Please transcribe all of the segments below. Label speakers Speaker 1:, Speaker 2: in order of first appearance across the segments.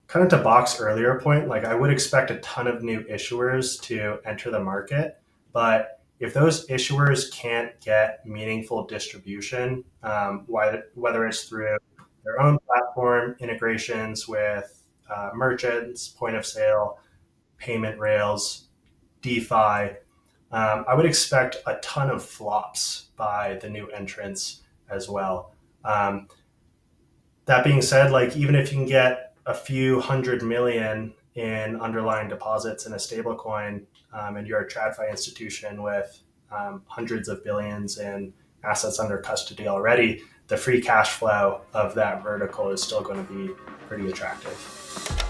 Speaker 1: kind of to Bach's earlier point, like I would expect a ton of new issuers to enter the market, but if those issuers can't get meaningful distribution, whether it's through their own platform integrations with merchants, point of sale, payment rails, DeFi, I would expect a ton of flops by the new entrants as well. That being said, like even if you can get a few 100 million in underlying deposits in a stablecoin, and you're a TradFi institution with hundreds of billions in assets under custody already, the free cash flow of that vertical is still going to be pretty attractive.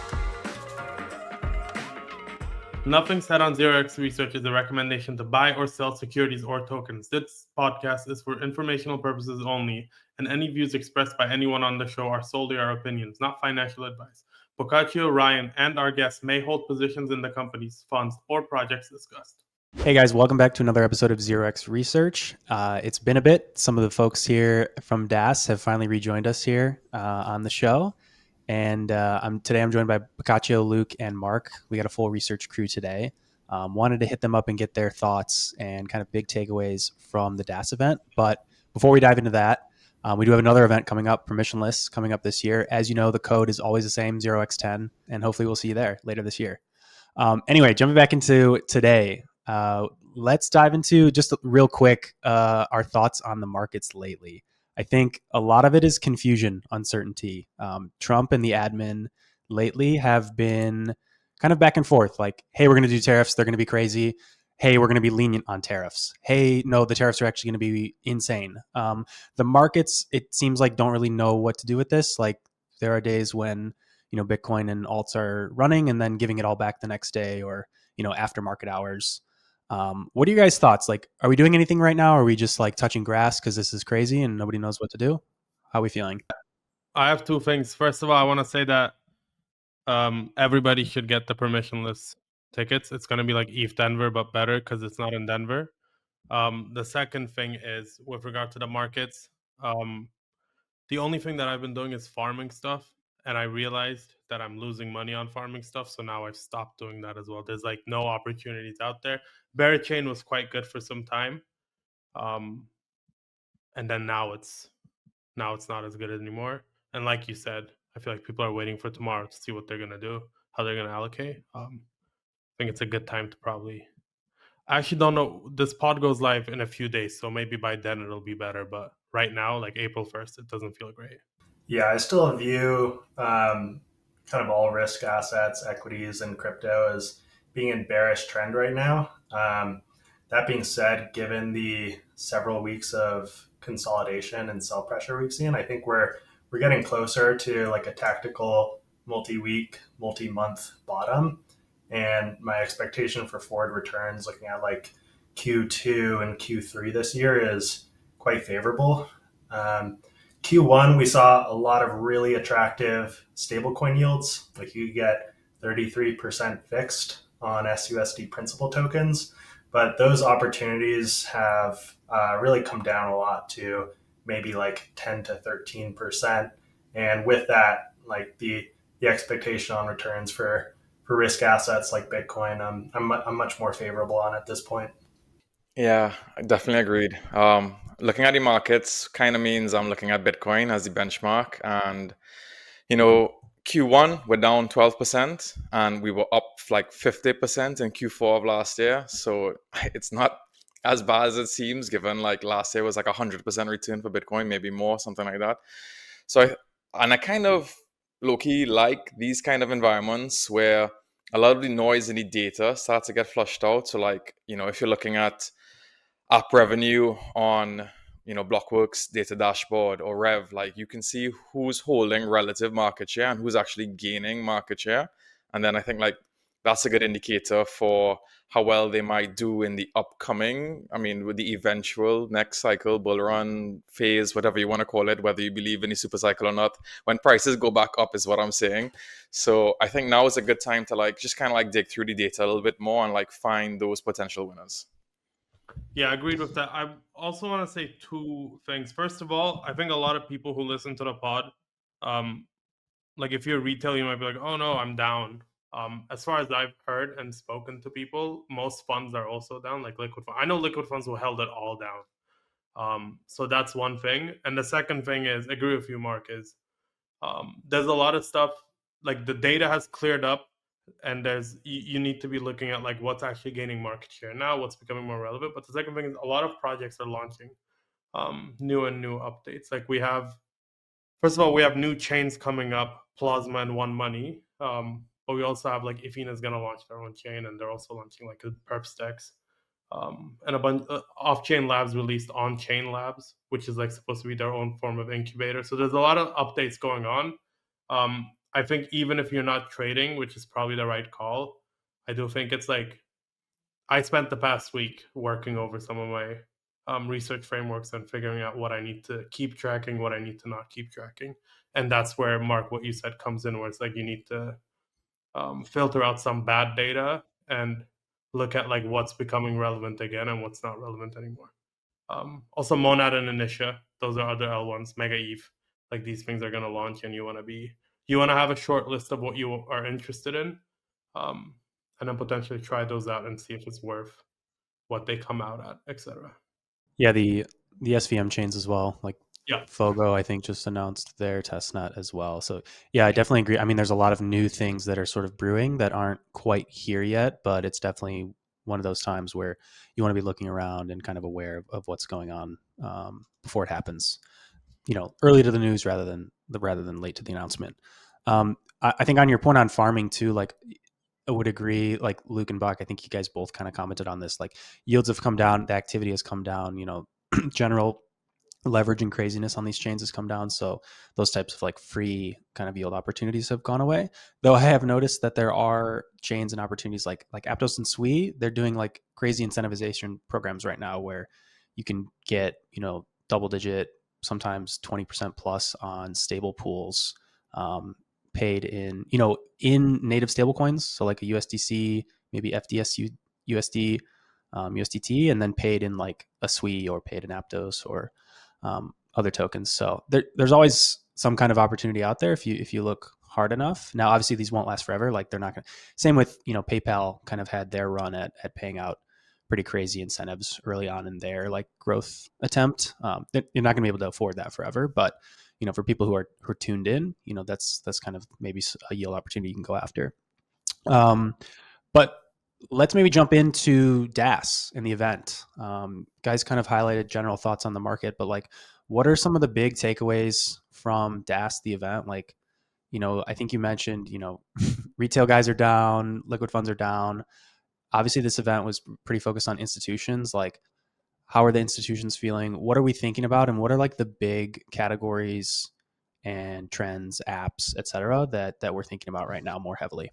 Speaker 2: Nothing said on 0x Research is a recommendation to buy or sell securities or tokens. This podcast is for informational purposes only, and any views expressed by anyone on the show are solely our opinions, not financial advice. Boccaccio, Ryan, and our guests may hold positions in the companies, funds, or projects discussed.
Speaker 3: Hey guys, welcome back to another episode of 0x Research. It's been a bit. Some of the folks here from DAS have finally rejoined us here on the show. And today I'm joined by Boccaccio, Luke, and Mark. We got a full research crew today. Wanted to hit them up and get their thoughts and kind of big takeaways from the DAS event. But before we dive into that, we do have another event coming up, Permissionless, coming up this year. As you know, the code is always the same, 0x10, and hopefully we'll see you there later this year. Anyway, jumping back into today, let's dive into just real quick our thoughts on the markets lately. I think a lot of it is confusion, uncertainty. Trump and the admin lately have been kind of back and forth, like, hey, we're going to do tariffs. They're going to be crazy. Hey, we're going to be lenient on tariffs. Hey, no, the tariffs are actually going to be insane. The markets, it seems like, don't really know what to do with this. Like there are days when, Bitcoin and alts are running and then giving it all back the next day or, after market hours. What are you guys' thoughts? Like, are we doing anything right now? Or are we just like touching grass because this is crazy and nobody knows what to do? How are we feeling?
Speaker 2: I have two things. First of all, I want to say that everybody should get the permissionless tickets. It's going to be like ETH Denver, but better because it's not in Denver. The second thing is with regard to the markets. The only thing that I've been doing is farming stuff, and I realized that I'm losing money on farming stuff, so now I've stopped doing that as well. There's like no opportunities out there. Chain was quite good for some time, and then now it's not as good anymore. And like you said, I feel like people are waiting for tomorrow to see what they're gonna do, how they're gonna allocate. I think it's a good time to probably. I actually don't know. This pod goes live in a few days, so maybe by then it'll be better. But right now, like April 1st, it doesn't feel great.
Speaker 1: Yeah, I still view kind of all risk assets, equities, and crypto as being in bearish trend right now. That being said, given the several weeks of consolidation and sell pressure we've seen, I think we're getting closer to like a tactical multi-week, multi-month bottom. And my expectation for forward returns looking at like Q2 and Q3 this year is quite favorable. Q1, we saw a lot of really attractive stablecoin yields. Like you get 33% fixed on SUSD principal tokens, but those opportunities have really come down a lot to maybe like 10 to 13%. And with that, like the expectation on returns for risk assets like Bitcoin, I'm much more favorable on at this point.
Speaker 4: Yeah, I definitely agreed. Looking at the markets kind of means I'm looking at Bitcoin as the benchmark. And, Q1, we're down 12% and we were up like 50% in Q4 of last year. So it's not as bad as it seems, given like last year was like 100% return for Bitcoin, maybe more, something like that. So I kind of low-key like these kind of environments where a lot of the noise in the data starts to get flushed out. So like, if you're looking at app revenue on Blockworks data dashboard or Rev, like you can see who's holding relative market share and who's actually gaining market share. And then I think like that's a good indicator for how well they might do in the upcoming, with the eventual next cycle, bull run phase, whatever you want to call it, whether you believe in the super cycle or not. When prices go back up is what I'm saying. So I think now is a good time to like just kind of like dig through the data a little bit more and like find those potential winners.
Speaker 2: Yeah, I agreed with that. I also want to say two things. First of all, I think a lot of people who listen to the pod like if you're retail, you might be like, oh no, I'm down. As far as I've heard and spoken to people, most funds are also down, like liquid funds. I know liquid funds who held it all down. So that's one thing. And the second thing is, I agree with you, Mark, is there's a lot of stuff, like the data has cleared up, and you need to be looking at like what's actually gaining market share now, what's becoming more relevant. But the second thing is a lot of projects are launching new updates. Like first of all, we have new chains coming up, Plasma and One Money. But we also have like Ifina is going to launch their own chain, and they're also launching like a Perpstex. And a bunch off-chain labs released on-chain labs, which is like supposed to be their own form of incubator. So there's a lot of updates going on. I think even if you're not trading, which is probably the right call, I do think it's like I spent the past week working over some of my research frameworks and figuring out what I need to keep tracking, what I need to not keep tracking. And that's where, Mark, what you said comes in, where it's like you need to filter out some bad data and look at like what's becoming relevant again and what's not relevant anymore. Also, Monad and Initia, those are other L1s, Mega Eve. Like these things are going to launch, and you want to have a short list of what you are interested in, and then potentially try those out and see if it's worth what they come out at, etc.
Speaker 3: Yeah, the SVM chains as well. Like
Speaker 2: Yeah.
Speaker 3: Fogo, I think, just announced their testnet as well. So yeah, I definitely agree. I mean, there's a lot of new things that are sort of brewing that aren't quite here yet, but it's definitely one of those times where you want to be looking around and kind of aware of what's going on before it happens. Early to the news rather than late to the announcement. I think on your point on farming too, like I would agree, like Luke and Buck, I think you guys both kind of commented on this, like yields have come down, the activity has come down, general leverage and craziness on these chains has come down. So those types of like free kind of yield opportunities have gone away. Though I have noticed that there are chains and opportunities like Aptos and Sui, they're doing like crazy incentivization programs right now where you can get, double digit, sometimes 20% plus on stable pools, paid in, in native stablecoins. So like a USDC, maybe FDS USD, USDT, and then paid in like a SWI or paid in Aptos or other tokens. So there's always some kind of opportunity out there if you look hard enough. Now, obviously, these won't last forever. Like they're not going to. Same with PayPal kind of had their run at paying out pretty crazy incentives early on in their like growth attempt. You're not going to be able to afford that forever, but for people who are tuned in, that's kind of maybe a yield opportunity you can go after. But let's maybe jump into DAS and the event. Guys kind of highlighted general thoughts on the market, but like, what are some of the big takeaways from DAS, the event? Like, I think you mentioned, retail guys are down, liquid funds are down. Obviously, this event was pretty focused on institutions. Like, how are the institutions feeling? What are we thinking about? And what are like the big categories and trends, apps, et cetera, that we're thinking about right now more heavily?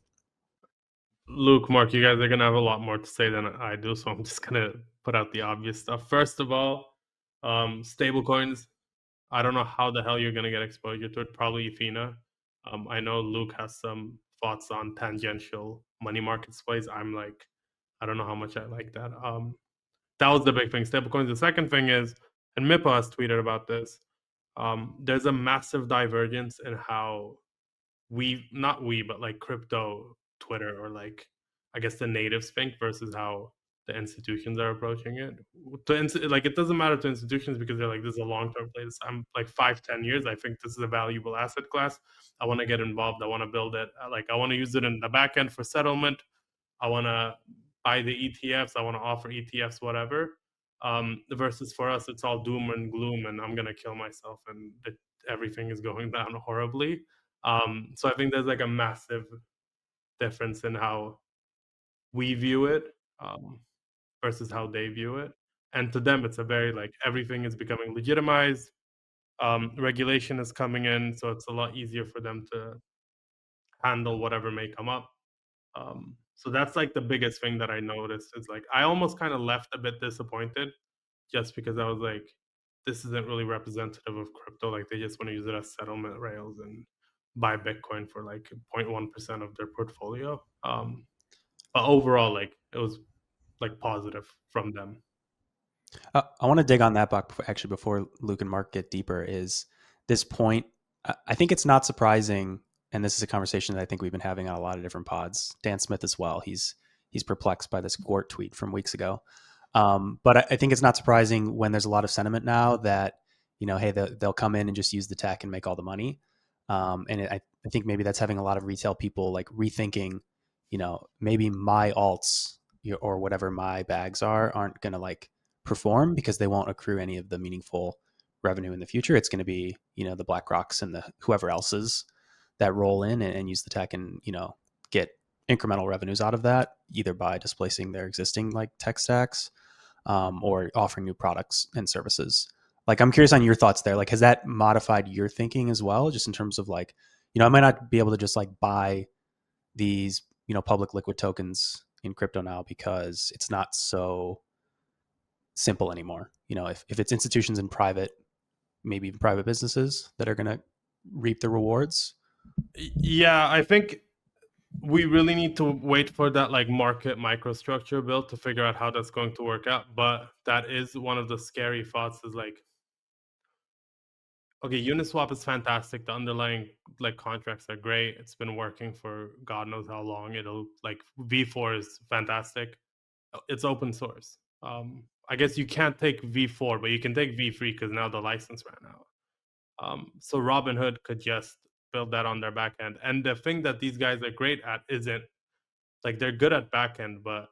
Speaker 2: Luke, Mark, you guys are going to have a lot more to say than I do, so I'm just going to put out the obvious stuff. First of all, stablecoins. I don't know how the hell you're going to get exposure to it. Probably Athena. I know Luke has some thoughts on tangential money market plays. I'm like, I don't know how much I like that. That was the big thing, stablecoins. The second thing is, and Mipa has tweeted about this, there's a massive divergence in how but like crypto Twitter, or like I guess the natives think, versus how the institutions are approaching it. Like it doesn't matter to institutions because they're like, this is a long-term play. I'm like 5-10 years. I think this is a valuable asset class. I want to get involved. I want to build it. Like I want to use it in the back end for settlement. I want to buy the ETFs. I want to offer ETFs, whatever. Versus for us, it's all doom and gloom, and I'm gonna kill myself, and everything is going down horribly. So I think there's like a massive difference in how we view it versus how they view it. And to them, it's a very like everything is becoming legitimized. Regulation is coming in, so it's a lot easier for them to handle whatever may come up. So that's like the biggest thing that I noticed is like I almost kind of left a bit disappointed just because I was like, this isn't really representative of crypto. Like they just want to use it as settlement rails and buy Bitcoin for like 0.1% of their portfolio. But overall, like it was like positive from them.
Speaker 3: I want to dig on that, Buck, before Luke and Mark get deeper, is this point. I think it's not surprising and this is a conversation that I think we've been having on a lot of different pods. Dan Smith as well. He's perplexed by this Gort tweet from weeks ago. But I think it's not surprising when there's a lot of sentiment now that, hey, they'll come in and just use the tech and make all the money. I think maybe that's having a lot of retail people like rethinking, maybe my alts or whatever my bags aren't going to like perform because they won't accrue any of the meaningful revenue in the future. It's going to be, the BlackRocks and the whoever else's that roll in and use the tech and, get incremental revenues out of that, either by displacing their existing like tech stacks or offering new products and services. Like, I'm curious on your thoughts there. Like, has that modified your thinking as well? Just in terms of like, I might not be able to just like buy these, public liquid tokens in crypto now because it's not so simple anymore. If it's institutions and maybe even private businesses that are going to reap the rewards.
Speaker 2: Yeah, I think we really need to wait for that like market microstructure build to figure out how that's going to work out. But that is one of the scary thoughts is like, okay, Uniswap is fantastic. The underlying like contracts are great. It's been working for God knows how long. It'll like V4 is fantastic. It's open source. I guess you can't take V4, but you can take V3 because now the license ran out. So Robinhood could just build that on their back end. And the thing that these guys are great at isn't like they're good at back end, but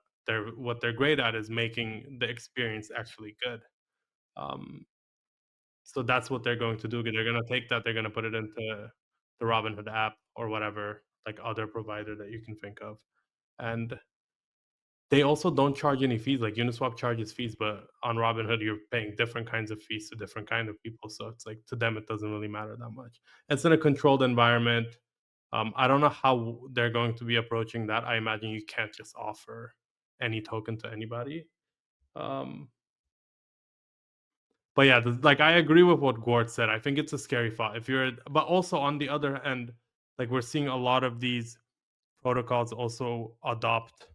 Speaker 2: what they're great at is making the experience actually good. So that's what they're going to do. They're going to take that, they're going to put it into the Robinhood app or whatever, like other provider that you can think of. And they also don't charge any fees. Like Uniswap charges fees, but on Robinhood, you're paying different kinds of fees to different kind of people. So it's like to them, it doesn't really matter that much. It's in a controlled environment. I don't know how they're going to be approaching that. I imagine you can't just offer any token to anybody. But yeah, like I agree with what Gord said. I think it's a scary thought. But also on the other end, like we're seeing a lot of these protocols also adopt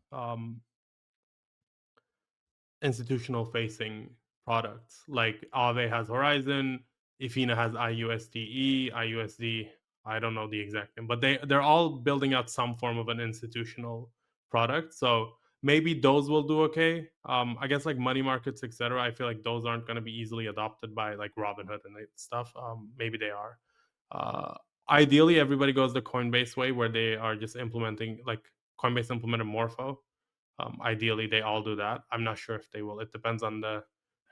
Speaker 2: institutional facing products. Like Aave has Horizon, Ifina has IUSDE, IUSD. I don't know the exact name, but they're all building out some form of an institutional product. So maybe those will do okay. I guess like money markets, etc. I feel like those aren't going to be easily adopted by like Robinhood and stuff. Maybe they are. Ideally, everybody goes the Coinbase way, where they are just implementing like Coinbase implemented Morpho. Ideally, they all do that. I'm not sure if they will. It depends on the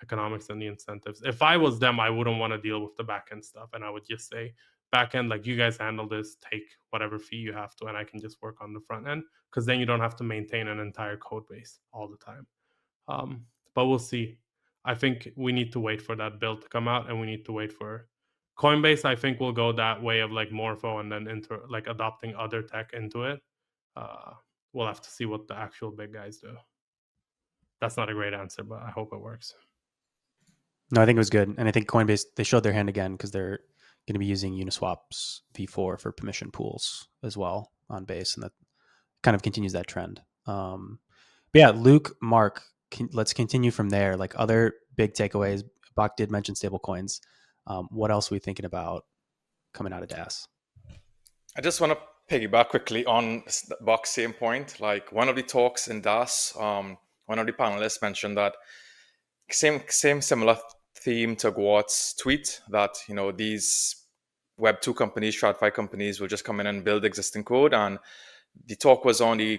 Speaker 2: economics and the incentives. If I was them, I wouldn't want to deal with the back end stuff, and I would just say, back end, like you guys handle this, take whatever fee you have to, and I can just work on the front end, because then you don't have to maintain an entire code base all the time. But we'll see. I think we need to wait for that build to come out, and we need to wait for Coinbase. I think will go that way of like Morpho and then like adopting other tech into it. We'll have to see what the actual big guys do. That's not a great answer, but I hope it works.
Speaker 3: No, I think it was good. And I think Coinbase, they showed their hand again because they're going to be using Uniswap's V4 for permission pools as well on Base. And that kind of continues that trend. But yeah, Luke, Mark, let's continue from there. Like other big takeaways, Bach did mention stablecoins. What else are we thinking about coming out of DAS?
Speaker 4: I just want to piggyback quickly on Bach's same point. Like one of the talks in DAS, one of the panelists mentioned that similar theme to Gwart's tweet that these Web2 companies, TradFi companies will just come in and build existing code. And the talk was on the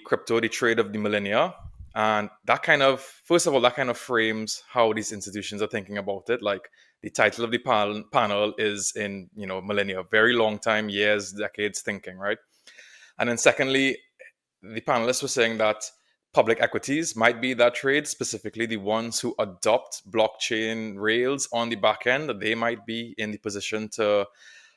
Speaker 4: trade of the millennia. And that kind of, first of all, that kind of frames how these institutions are thinking about it. Like the title of the panel is in, millennia, very long time, years, decades thinking, right? And then secondly, the panelists were saying that public equities might be that trade, specifically the ones who adopt blockchain rails on the back end, that they might be in the position to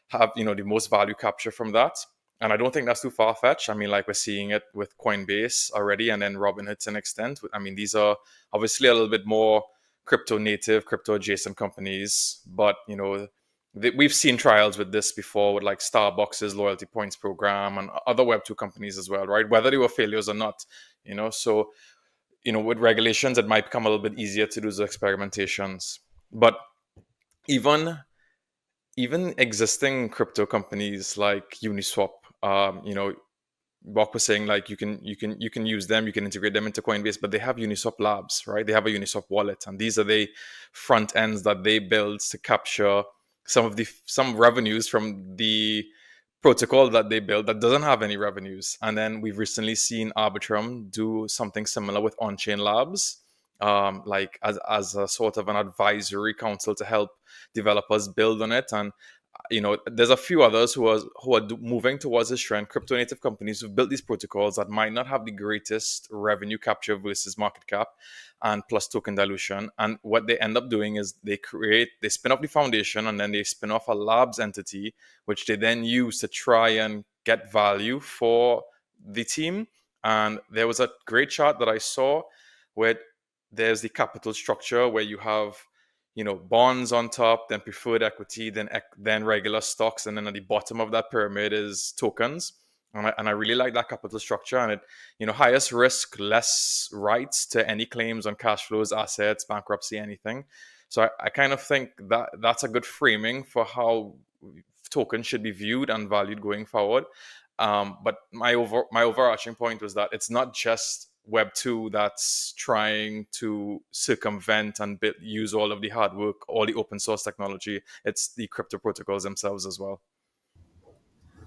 Speaker 4: have, the most value capture from that. And I don't think that's too far-fetched. I mean, like we're seeing it with Coinbase already, and then Robinhood to an extent. I mean, these are obviously a little bit more crypto native, crypto adjacent companies, but we've seen trials with this before with like Starbucks' loyalty points program and other Web2 companies as well, right? Whether they were failures or not, so, with regulations, it might become a little bit easier to do those experimentations. But even existing crypto companies like Uniswap Bob was saying, like, you can use them, you can integrate them into Coinbase, but they have Uniswap Labs, right? They have a Uniswap wallet, and these are the front ends that they build to capture some revenues from the protocol that they build that doesn't have any revenues. And then we've recently seen Arbitrum do something similar with On-Chain Labs, like as a sort of an advisory council to help developers build on it. And there's a few others who are moving towards this trend. Crypto native companies who've built these protocols that might not have the greatest revenue capture versus market cap, and plus token dilution. And what they end up doing is they spin off the foundation, and then they spin off a labs entity, which they then use to try and get value for the team. And there was a great chart that I saw where there's the capital structure where you have bonds on top, then preferred equity, then regular stocks, and then at the bottom of that pyramid is tokens. And I really like that capital structure, and it, highest risk, less rights to any claims on cash flows, assets, bankruptcy, anything. So I kind of think that that's a good framing for how tokens should be viewed and valued going forward. But my overarching point was that it's not just Web 2 that's trying to circumvent and use all of the hard work, all the open source technology. It's the crypto protocols themselves as well.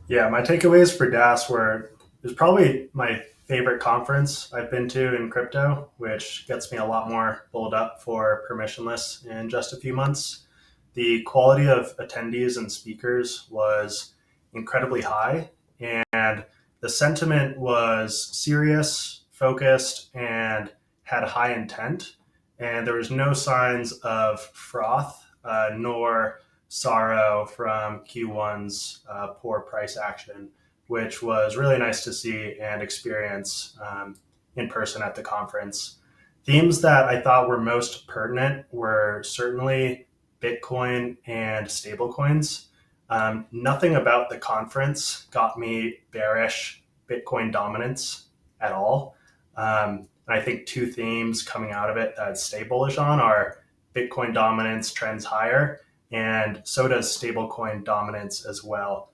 Speaker 1: Yeah, my takeaways for DAS were, it was probably my favorite conference I've been to in crypto, which gets me a lot more bulled up for permissionless in just a few months. The quality of attendees and speakers was incredibly high, and the sentiment was serious, focused, and had high intent. And there was no signs of froth nor sorrow from Q1's poor price action, which was really nice to see and experience in person at the conference. Themes that I thought were most pertinent were certainly Bitcoin and stablecoins. Nothing about the conference got me bearish Bitcoin dominance at all. And I think two themes coming out of it that I'd stay bullish on are Bitcoin dominance trends higher, and so does stablecoin dominance as well,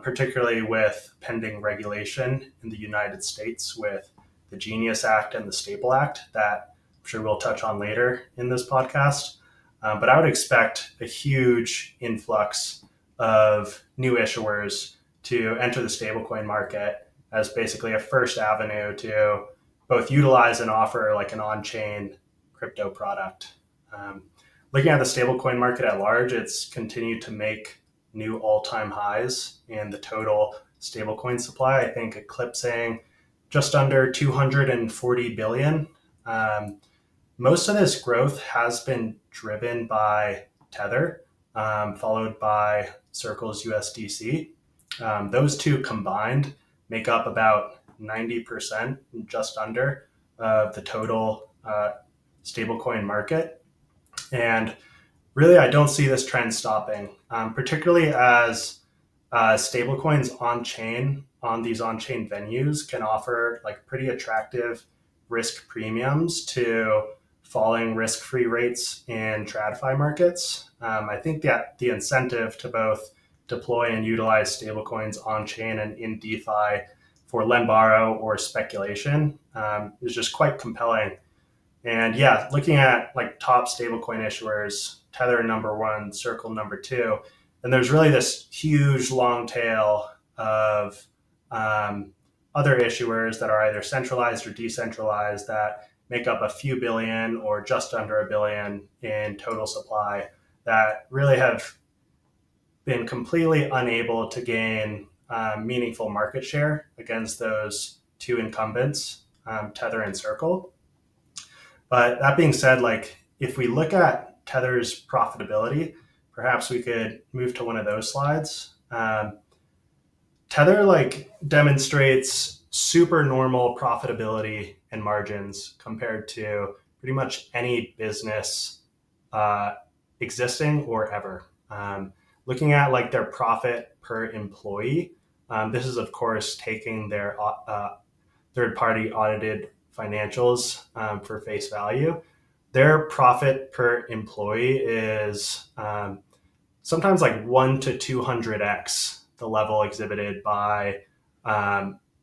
Speaker 1: particularly with pending regulation in the United States with the Genius Act and the Stable Act that I'm sure we'll touch on later in this podcast. But I would expect a huge influx of new issuers to enter the stablecoin market as basically a first avenue to both utilize and offer like an on-chain crypto product. Looking at the stablecoin market at large, it's continued to make new all-time highs in the total stablecoin supply, I think eclipsing just under 240 billion. Most of this growth has been driven by Tether, followed by Circle's USDC. Those two combined make up about 90%, just under, of the total stablecoin market. And really, I don't see this trend stopping, particularly as stablecoins on these on-chain venues can offer like pretty attractive risk premiums to falling risk-free rates in TradFi markets. I think that the incentive to both deploy and utilize stablecoins on-chain and in DeFi for lend, borrow, or speculation is just quite compelling. And yeah, looking at like top stablecoin issuers, Tether number one, Circle number two, and there's really this huge long tail of other issuers that are either centralized or decentralized that make up a few billion or just under a billion in total supply that really have been completely unable to gain meaningful market share against those two incumbents, Tether and Circle. But that being said, like if we look at Tether's profitability, perhaps we could move to one of those slides. Tether like demonstrates super normal profitability and margins compared to pretty much any business existing or ever. Looking at like their profit per employee, this is of course taking their third-party audited financials for face value. Their profit per employee is sometimes like 1 to 200x the level exhibited by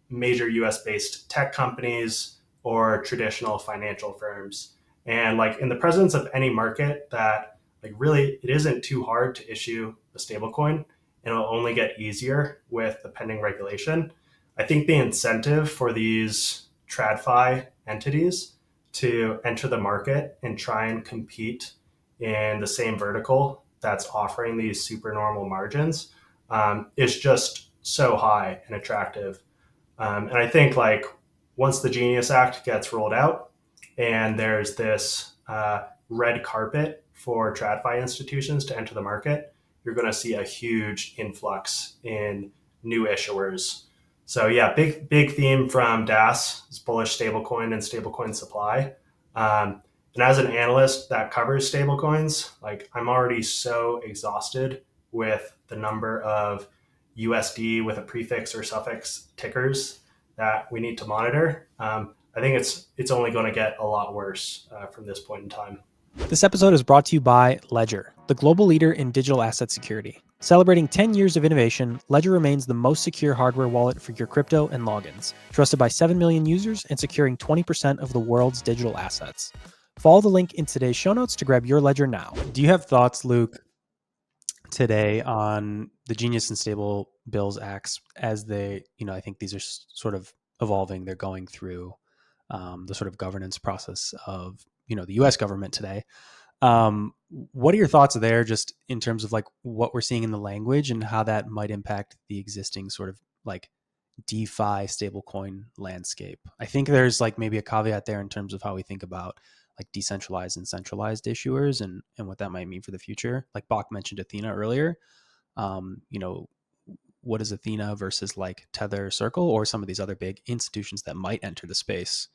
Speaker 1: major US based tech companies or traditional financial firms. And like in the presence of any market that like really it isn't too hard to issue a stablecoin and it'll only get easier with the pending regulation. I think the incentive for these TradFi entities to enter the market and try and compete in the same vertical that's offering these supernormal margins is just so high and attractive. And I think like once the Genius Act gets rolled out and there's this red carpet for TradFi institutions to enter the market, you're going to see a huge influx in new issuers. So yeah, big theme from DAS is bullish stablecoin and stablecoin supply. And as an analyst that covers stablecoins, like I'm already so exhausted with the number of USD with a prefix or suffix tickers that we need to monitor. I think it's only going to get a lot worse from this point in time.
Speaker 3: This episode is brought to you by Ledger, the global leader in digital asset security. Celebrating 10 years of innovation, Ledger remains the most secure hardware wallet for your crypto and logins, trusted by 7 million users and securing 20% of the world's digital assets. Follow the link in today's show notes to grab your Ledger now. Do you have thoughts, Luke, today on the Genius and Stable Bills Acts as they, I think these are sort of evolving. They're going through the sort of governance process of, the US government today. What are your thoughts there just in terms of like what we're seeing in the language and how that might impact the existing sort of like DeFi stablecoin landscape? I think there's like maybe a caveat there in terms of how we think about like decentralized and centralized issuers and what that might mean for the future. Like Bach mentioned Athena earlier. What is Athena versus like Tether, Circle, or some of these other big institutions that might enter the space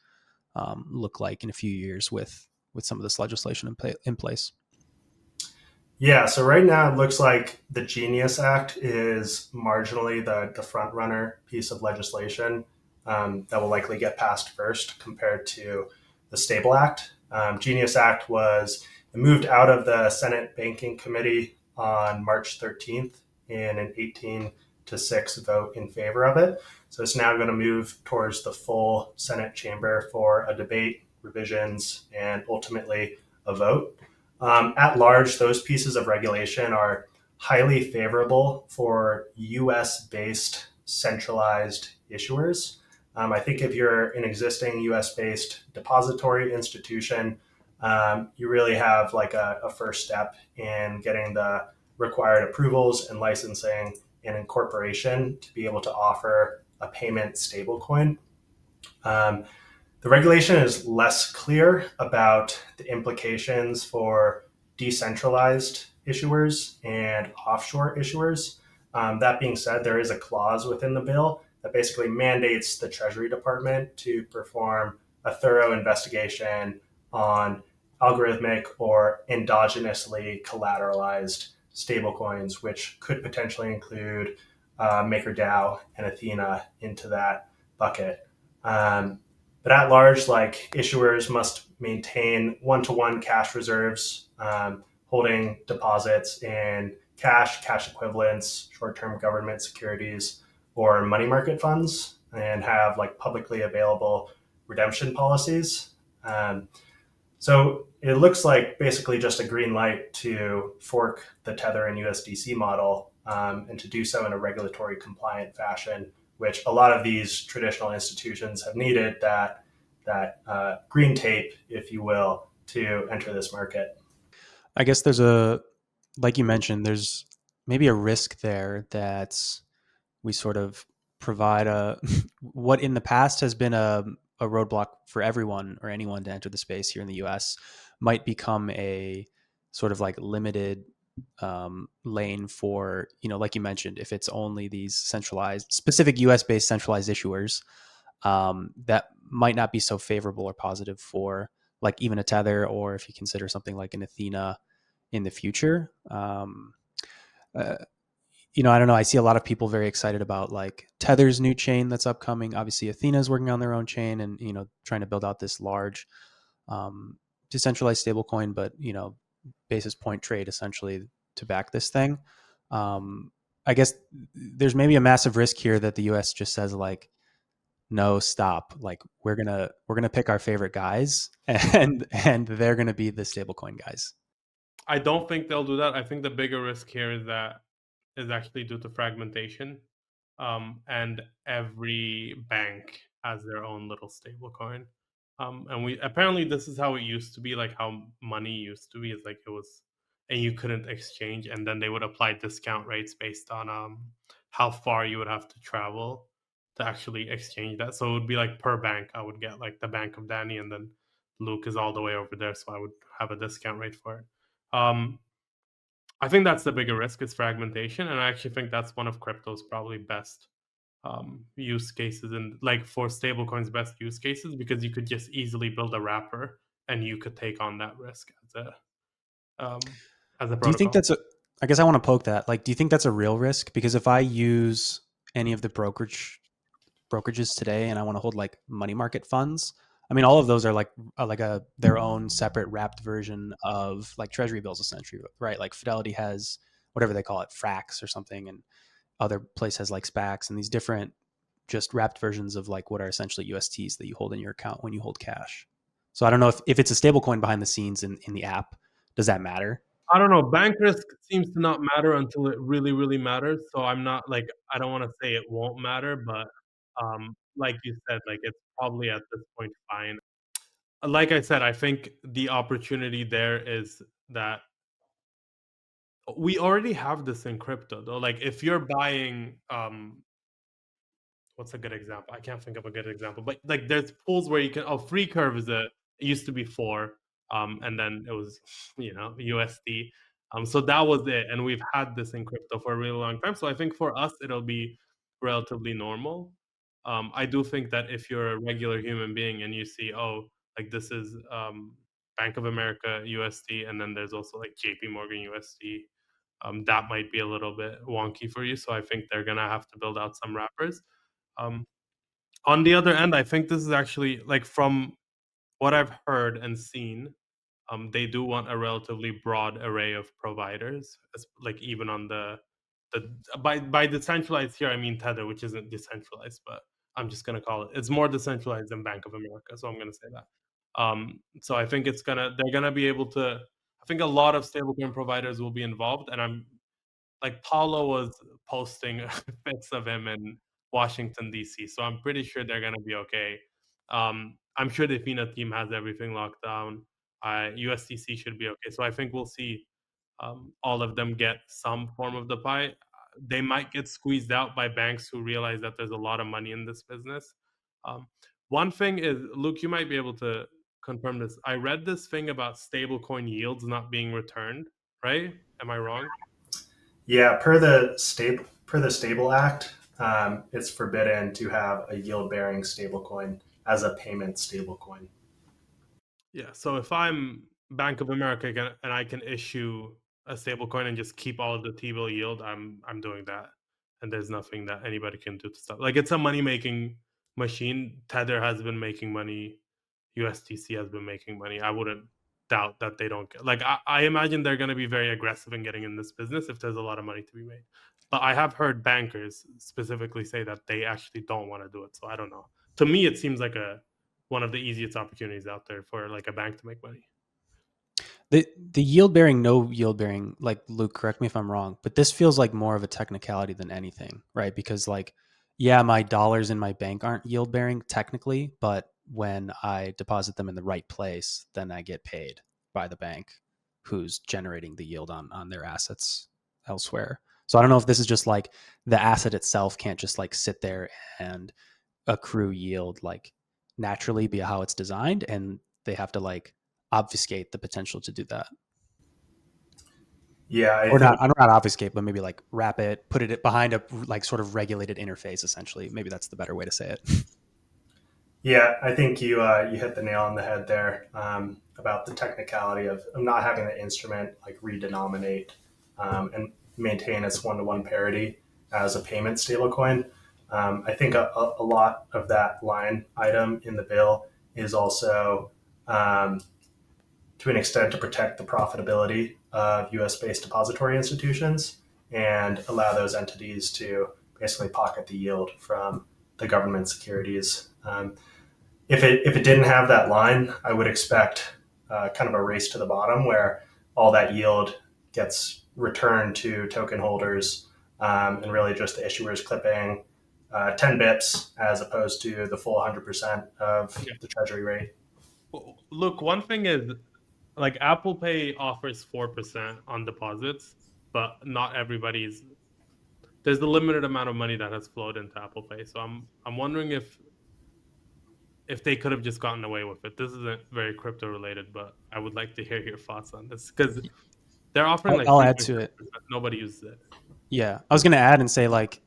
Speaker 3: look like in a few years with some of this legislation in place?
Speaker 1: Yeah, so right now it looks like the Genius Act is marginally the front runner piece of legislation that will likely get passed first compared to the Stable Act. Genius Act it moved out of the Senate Banking Committee on March 13th in an 18-6 vote in favor of it. So it's now going to move towards the full Senate chamber for a debate, revisions, and ultimately a vote. At large, those pieces of regulation are highly favorable for US-based centralized issuers. I think if you're an existing US-based depository institution, you really have like a first step in getting the required approvals and licensing and incorporation to be able to offer a payment stablecoin. The regulation is less clear about the implications for decentralized issuers and offshore issuers. That being said, there is a clause within the bill that basically mandates the Treasury Department to perform a thorough investigation on algorithmic or endogenously collateralized stablecoins, which could potentially include MakerDAO and Athena into that bucket. But at large, like issuers must maintain one-to-one cash reserves, holding deposits in cash equivalents, short-term government securities, or money market funds, and have like publicly available redemption policies. So it looks like basically just a green light to fork the Tether and USDC model, and to do so in a regulatory compliant fashion, which a lot of these traditional institutions have needed that green tape, if you will, to enter this market.
Speaker 3: I guess like you mentioned, there's maybe a risk there that we sort of provide what in the past has been a roadblock for everyone or anyone to enter the space here in the US might become a sort of like limited lane for, like you mentioned, if it's only these centralized, specific US-based centralized issuers, that might not be so favorable or positive for like even a Tether, or if you consider something like an Athena in the future. I don't know. I see a lot of people very excited about like Tether's new chain that's upcoming. Obviously, Athena's working on their own chain and, trying to build out this large decentralized stablecoin, but, basis point trade essentially to back this thing. I guess there's maybe a massive risk here that the US just says like, no, stop. Like we're gonna pick our favorite guys and they're gonna be the stablecoin guys.
Speaker 2: I don't think they'll do that. I think the bigger risk here is actually due to fragmentation, and every bank has their own little stablecoin. And we apparently this is how it used to be, like how money used to be. Is like it was, and you couldn't exchange, and then they would apply discount rates based on how far you would have to travel to actually exchange that. So it would be like per bank, I would get like the Bank of Danny, and then Luke is all the way over there, so I would have a discount rate for it. I think that's the bigger risk is fragmentation, and I actually think that's one of crypto's probably best use cases, and like for stablecoins, best use cases, because you could just easily build a wrapper and you could take on that risk as a
Speaker 3: Do you think
Speaker 2: protocol.
Speaker 3: I guess I want to poke that. Like, do you think that's a real risk? Because if I use any of the brokerages today and I want to hold like money market funds, I mean, all of those are like their own separate wrapped version of like treasury bills, essentially, right? Like Fidelity has whatever they call it, Frax or something, and other place has like SPACs and these different just wrapped versions of like what are essentially USTs that you hold in your account when you hold cash. So I don't know if it's a stable coin behind the scenes in the app, does that matter?
Speaker 2: I don't know. Bank risk seems to not matter until it really, really matters. So I'm not like, I don't want to say it won't matter, but like you said, like it's probably at this point fine. Like I said, I think the opportunity there is that we already have this in crypto though. Like if you're buying what's a good example? I can't think of a good example, but like there's pools where you can. Oh, free curve is it used to be 4, and then it was USD. So that was it, and we've had this in crypto for a really long time. So I think for us it'll be relatively normal. I do think that if you're a regular human being and you see, oh, like this is Bank of America USD, and then there's also like JP Morgan USD. That might be a little bit wonky for you. So I think they're gonna have to build out some wrappers. Um, on the other end, I think this is actually like from what I've heard and seen, they do want a relatively broad array of providers, like even on the by decentralized here I mean Tether, which isn't decentralized, but I'm just gonna call it's more decentralized than Bank of America, so I'm gonna say that. So I think they're gonna be able to. I think a lot of stablecoin providers will be involved, and I'm like Paulo was posting bits of him in Washington D.C., so I'm pretty sure they're gonna be okay. I'm sure the FINA team has everything locked down. USDC should be okay, so I think we'll see all of them get some form of the pie. They might get squeezed out by banks who realize that there's a lot of money in this business. Um, one thing is, Luke, you might be able to confirm this. I read this thing about stablecoin yields not being returned. Right? Am I wrong?
Speaker 1: Yeah, per the Stable Act, it's forbidden to have a yield bearing stablecoin as a payment stablecoin.
Speaker 2: Yeah. So if I'm Bank of America and I can issue a stablecoin and just keep all of the T-bill yield, I'm doing that, and there's nothing that anybody can do to stop. Like it's a money making machine. Tether has been making money. USDC has been making money. I wouldn't doubt that they don't get. Like I imagine they're going to be very aggressive in getting in this business if there's a lot of money to be made. But I have heard bankers specifically say that they actually don't want to do it. So I don't know. To me, it seems like one of the easiest opportunities out there for like a bank to make money.
Speaker 3: The yield bearing, no yield bearing, like Luke, correct me if I'm wrong, but this feels like more of a technicality than anything, right? Because like, yeah, my dollars in my bank aren't yield bearing technically, but when I deposit them in the right place, then I get paid by the bank who's generating the yield on their assets elsewhere. So I don't know if this is just like the asset itself can't just like sit there and accrue yield like naturally via how it's designed, and they have to like obfuscate the potential to do that.
Speaker 1: Yeah, I
Speaker 3: Or
Speaker 1: think
Speaker 3: not obfuscate, but maybe like wrap it, put it behind a like sort of regulated interface. Essentially, maybe that's the better way to say it.
Speaker 1: you hit the nail on the head there, about the technicality of not having the instrument like redenominate, and maintain its one-to-one parity as a payment stablecoin. I think a lot of that line item in the bill is also, to an extent, to protect the profitability of U.S. based depository institutions. and allow those entities to basically pocket the yield from the government securities. If it didn't have that line, I would expect kind of a race to the bottom where all that yield gets returned to token holders, and really just the issuers clipping 10 bips as opposed to the full 100% of the treasury rate.
Speaker 2: Look, one thing is, like, Apple Pay offers 4% on deposits, but not everybody's. There's a limited amount of money that has flowed into Apple Pay, so I'm wondering if they could have just gotten away with it. This isn't very crypto related, but I would like to hear your thoughts on this because they're offering like
Speaker 3: I'll add to it.
Speaker 2: Nobody uses it.
Speaker 3: Yeah, I was going to add and say, like,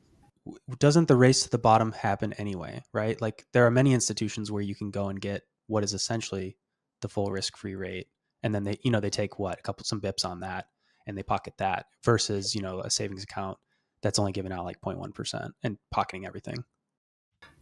Speaker 3: doesn't the race to the bottom happen anyway, right? Like, there are many institutions where you can go and get what is essentially the full risk-free rate, and then they take some bips on that, and they pocket that versus a savings account that's only giving out like 0.1% and pocketing everything.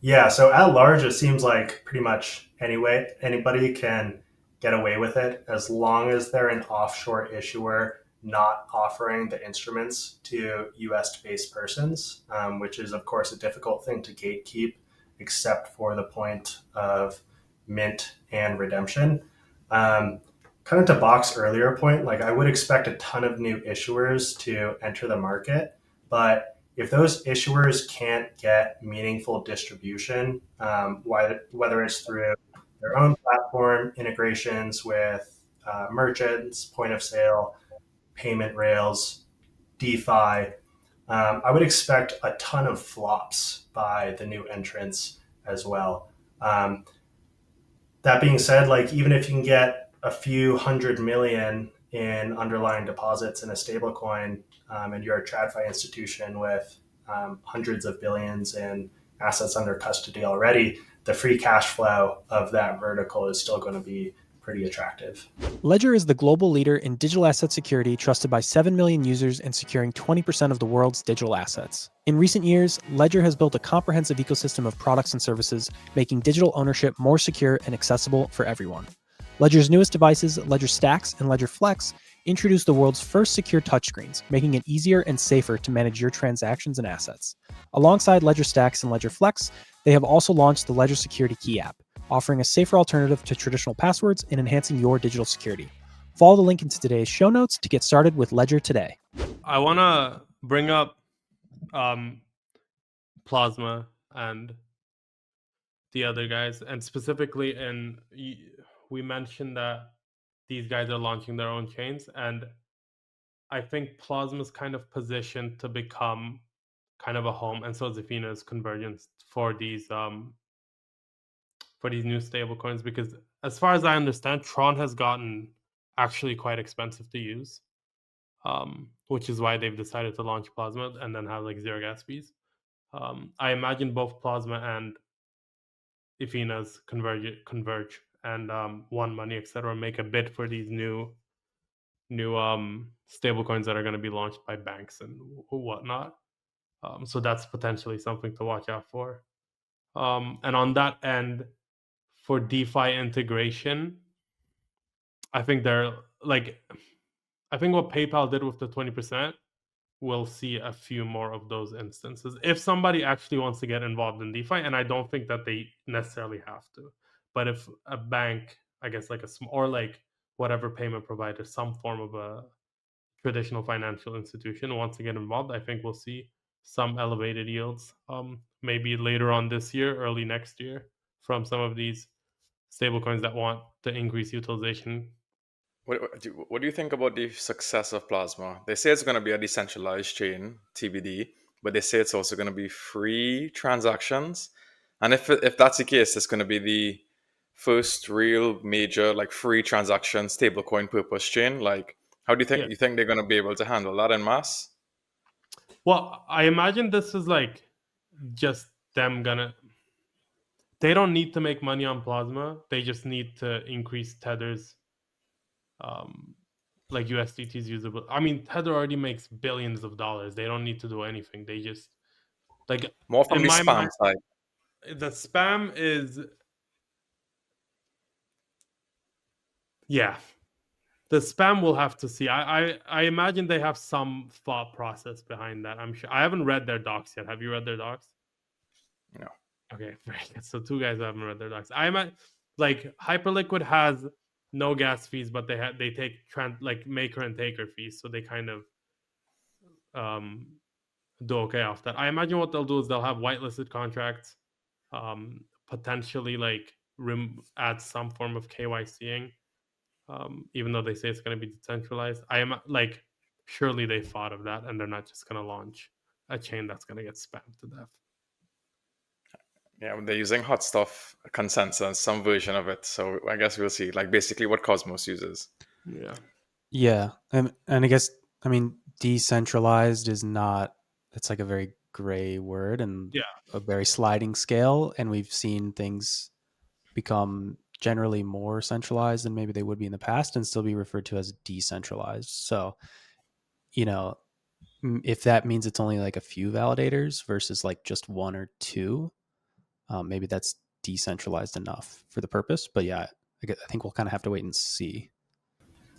Speaker 1: Yeah, so at large, it seems like pretty much anybody can get away with it as long as they're an offshore issuer not offering the instruments to US based persons, which is, of course, a difficult thing to gatekeep, except for the point of mint and redemption. Kind of to Bach's earlier point, like I would expect a ton of new issuers to enter the market, but if those issuers can't get meaningful distribution, whether it's through their own platform integrations with merchants, point of sale, payment rails, DeFi, I would expect a ton of flops by the new entrants as well. That being said, like even if you can get a few 100 million in underlying deposits in a stablecoin, and you're a TradFi institution with hundreds of billions in assets under custody already, the free cash flow of that vertical is still going to be pretty attractive.
Speaker 3: Ledger is the global leader in digital asset security, trusted by 7 million users and securing 20% of the world's digital assets. In recent years, Ledger has built a comprehensive ecosystem of products and services, making digital ownership more secure and accessible for everyone. Ledger's newest devices, Ledger Stacks and Ledger Flex, introduce the world's first secure touchscreens, making it easier and safer to manage your transactions and assets. Alongside Ledger Stacks and Ledger Flex, they have also launched the Ledger Security Key app, offering a safer alternative to traditional passwords and enhancing your digital security. Follow the link into today's show notes to get started with Ledger today.
Speaker 2: I want to bring up Plasma and the other guys, and specifically, we mentioned that these guys are launching their own chains, and I think Plasma's kind of positioned to become kind of a home, and so is Athena's convergence for these new stable coins, because as far as I understand, Tron has gotten actually quite expensive to use, which is why they've decided to launch Plasma and then have like zero gas fees. I imagine both Plasma and Athena's converge and One Money, etc., make a bid for these new stable coins that are going to be launched by banks and whatnot. So that's potentially something to watch out for. And on that end, for DeFi integration, I think what PayPal did with the 20%, we'll see a few more of those instances. If somebody actually wants to get involved in DeFi, and I don't think that they necessarily have to, but if a bank, I guess like or like whatever payment provider, some form of a traditional financial institution wants to get involved, I think we'll see some elevated yields, maybe later on this year, early next year, from some of these stablecoins that want to increase utilization.
Speaker 4: What do you think about the success of Plasma? They say it's going to be a decentralized chain, TBD, but they say it's also going to be free transactions. And if that's the case, it's going to be the first real major like free transaction stablecoin purpose chain. Like, how do you think they're going to be able to handle that en masse?
Speaker 2: Well, I imagine this is like just them they don't need to make money on Plasma. They just need to increase Tether's like USDT's usable. I mean, Tether already makes billions of dollars. They don't need to do anything. They just like
Speaker 4: More from the spam side.
Speaker 2: The spam is The spam we'll have to see. I imagine they have some thought process behind that. I'm sure. I haven't read their docs yet. Have you read their docs?
Speaker 4: No.
Speaker 2: Okay, very good. So two guys haven't read their docs. Like Hyperliquid has no gas fees, but they take like maker and taker fees, so they kind of do okay off that. I imagine what they'll do is they'll have whitelisted contracts, potentially like add some form of KYCing, even though they say it's going to be decentralized. I am like, surely they thought of that, and they're not just going to launch a chain that's going to get spammed to death.
Speaker 4: Yeah, they're using hot stuff consensus, some version of it. So I guess we'll see. Like basically what Cosmos uses.
Speaker 2: Yeah.
Speaker 3: Yeah, and I guess decentralized is not. It's like a very gray word and a very sliding scale, and we've seen things become generally more centralized than maybe they would be in the past, and still be referred to as decentralized. So, if that means it's only like a few validators versus like just one or two, maybe that's decentralized enough for the purpose. But yeah, I think we'll kind of have to wait and see.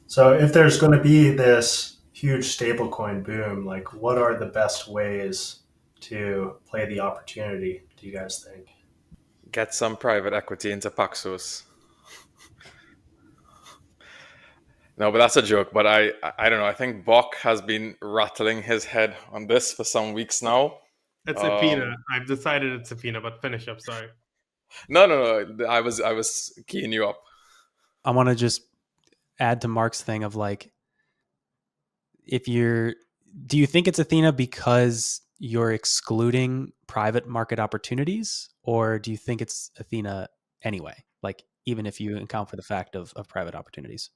Speaker 1: So if there's going to be this huge stablecoin boom, like what are the best ways to play the opportunity, do you guys think?
Speaker 4: Get some private equity into Paxos. No, but that's a joke. But I don't know. I think Bok has been rattling his head on this for some weeks now.
Speaker 2: It's Athena. I've decided it's Athena, but finish up. Sorry.
Speaker 4: No. I was keying you up.
Speaker 3: I want to just add to Mark's thing of like, do you think it's Athena because you're excluding private market opportunities, or do you think it's Athena anyway? Like, even if you account for the fact of private opportunities?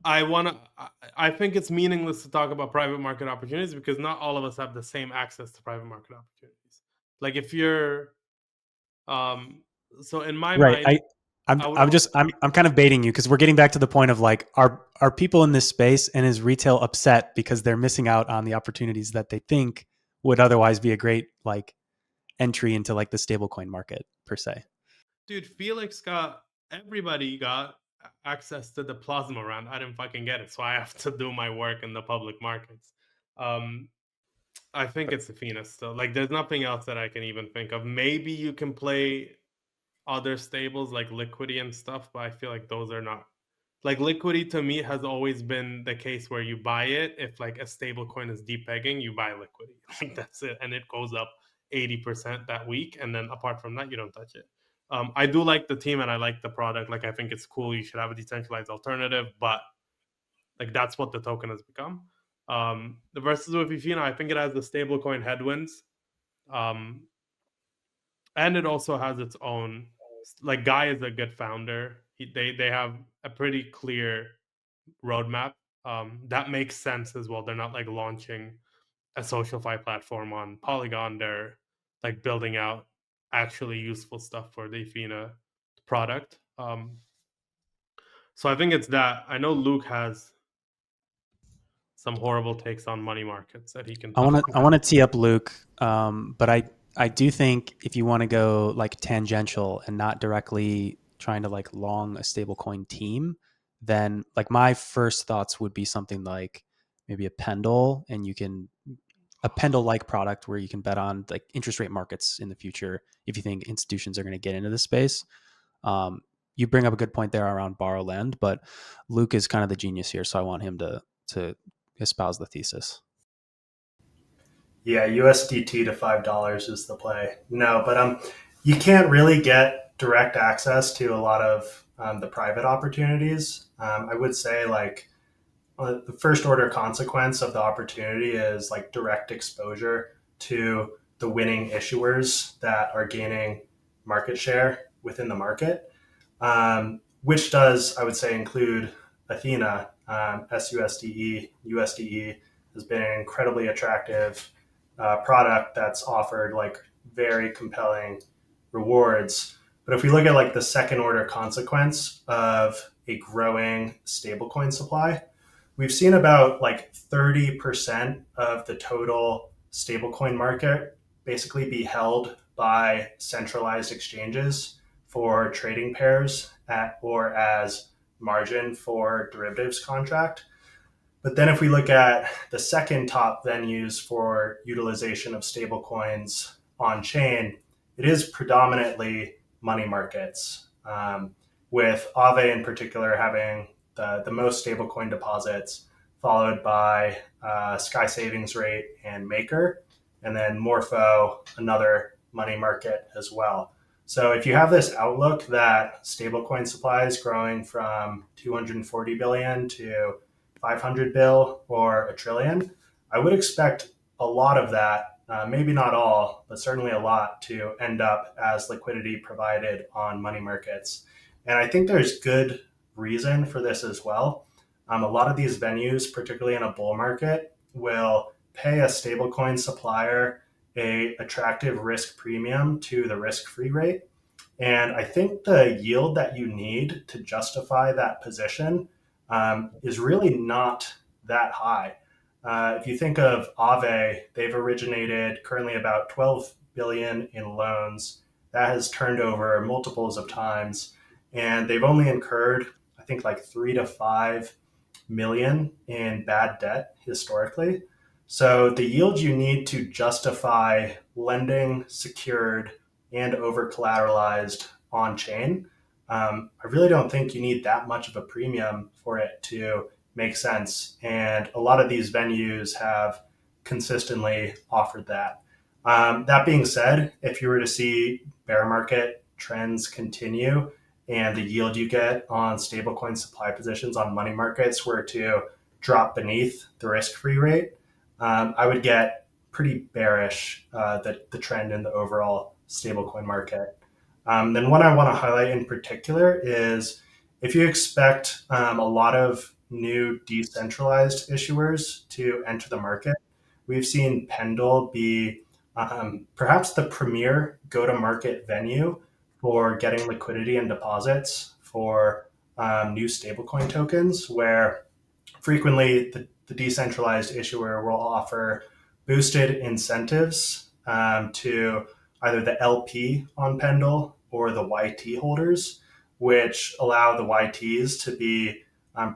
Speaker 2: I think it's meaningless to talk about private market opportunities because not all of us have the same access to private market opportunities. Like if you're, so in my mind,
Speaker 3: I'm kind of baiting you because we're getting back to the point of like, are people in this space and is retail upset because they're missing out on the opportunities that they think would otherwise be a great like entry into like the stablecoin market per se?
Speaker 2: Dude, everybody got access to the plasma round. I didn't fucking get it, so I have to do my work in the public markets. I think it's Athena still. Like, there's nothing else that I can even think of. Maybe you can play other stables like Liquidity and stuff, but I feel like those are not. Like, Liquidity to me has always been the case where you buy it. If like a stable coin is deep pegging, you buy Liquidity. Like, that's it. And it goes up 80% that week. And then apart from that, you don't touch it. I do like the team and I like the product. Like, I think it's cool. You should have a decentralized alternative, but like that's what the token has become. The versus with Athena, I think it has the stablecoin headwinds, and it also has its own. Like Guy is a good founder. They have a pretty clear roadmap that makes sense as well. They're not like launching a SocialFi platform on Polygon. They're like building out actually useful stuff for the Athena product. So I think it's that. I know Luke has some horrible takes on money markets that he can
Speaker 3: I
Speaker 2: talk
Speaker 3: want to tee up Luke, but I do think if you want to go like tangential and not directly trying to like long a stablecoin team, then like my first thoughts would be something like maybe a Pendle, and a Pendle like product where you can bet on like interest rate markets in the future if you think institutions are going to get into this space. You bring up a good point there around borrow lend, but Luke is kind of the genius here, so I want him to espouse the thesis.
Speaker 1: Yeah, USDT to $5 is the play. No, but you can't really get direct access to a lot of the private opportunities. I would say like the first order consequence of the opportunity is like direct exposure to the winning issuers that are gaining market share within the market, which does, I would say, include Athena, SUSDE, USDE has been an incredibly attractive product that's offered like very compelling rewards. But if we look at like the second order consequence of a growing stablecoin supply, we've seen about like 30% of the total stablecoin market basically be held by centralized exchanges for trading pairs at or as margin for derivatives contract. But then if we look at the second top venues for utilization of stablecoins on chain, it is predominantly money markets, with Aave in particular having the most stablecoin deposits, followed by Sky Savings Rate and Maker, and then Morpho, another money market as well. So if you have this outlook that stablecoin supply is growing from 240 billion to 500 bill or a trillion, I would expect a lot of that, maybe not all, but certainly a lot, to end up as liquidity provided on money markets. And I think there's good reason for this as well. A lot of these venues, particularly in a bull market, will pay a stablecoin supplier a attractive risk premium to the risk-free rate. And I think the yield that you need to justify that position is really not that high. If you think of Aave, they've originated currently about 12 billion in loans. That has turned over multiples of times, and they've only incurred, I think, like 3 to 5 million in bad debt historically. So the yield you need to justify lending secured and over collateralized on chain, I really don't think you need that much of a premium for it to make sense. And a lot of these venues have consistently offered that. That being said, if you were to see bear market trends continue and the yield you get on stablecoin supply positions on money markets were to drop beneath the risk-free rate, I would get pretty bearish the trend in the overall stablecoin market. Then what I want to highlight in particular is if you expect a lot of new decentralized issuers to enter the market, we've seen Pendle be perhaps the premier go-to-market venue for getting liquidity and deposits for new stablecoin tokens, where frequently the decentralized issuer will offer boosted incentives to either the LP on Pendle or the YT holders, which allow the YTs to be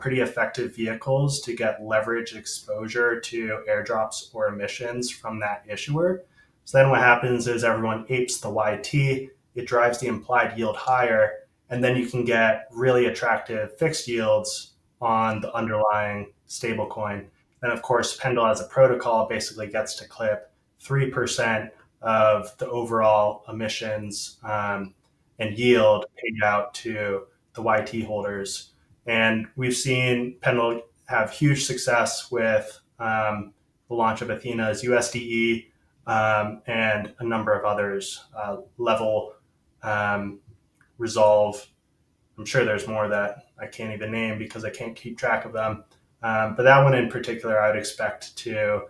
Speaker 1: pretty effective vehicles to get leverage exposure to airdrops or emissions from that issuer. So then what happens is everyone apes the YT, it drives the implied yield higher, and then you can get really attractive fixed yields on the underlying stablecoin. Then, of course, Pendle as a protocol basically gets to clip 3% of the overall emissions and yield paid out to the YT holders. And we've seen Pendle have huge success with the launch of Athena's USDE and a number of others, Level, Resolve. I'm sure there's more that I can't even name because I can't keep track of them. But that one in particular, I would expect to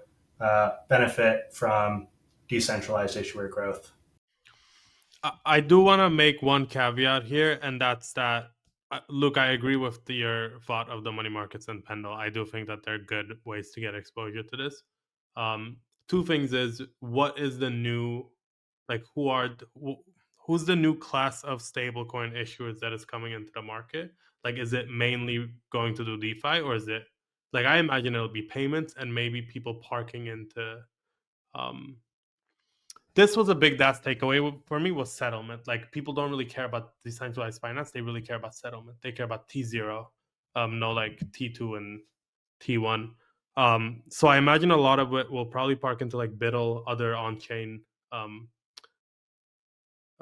Speaker 1: benefit from decentralized issuer growth.
Speaker 2: I do want to make one caveat here, and that's that, look, I agree with your thought of the money markets and Pendle. I do think that they're good ways to get exposure to this. Two things is, what is the new, like, who's the new class of stablecoin issuers that is coming into the market? Like, is it mainly going to do DeFi, or is it, like, I imagine it'll be payments and maybe people parking into, this was a big DAS takeaway for me, was settlement. Like, people don't really care about decentralized finance. They really care about settlement. They care about T0, no like T2 and T1. So I imagine a lot of it will probably park into like Biddle, other on-chain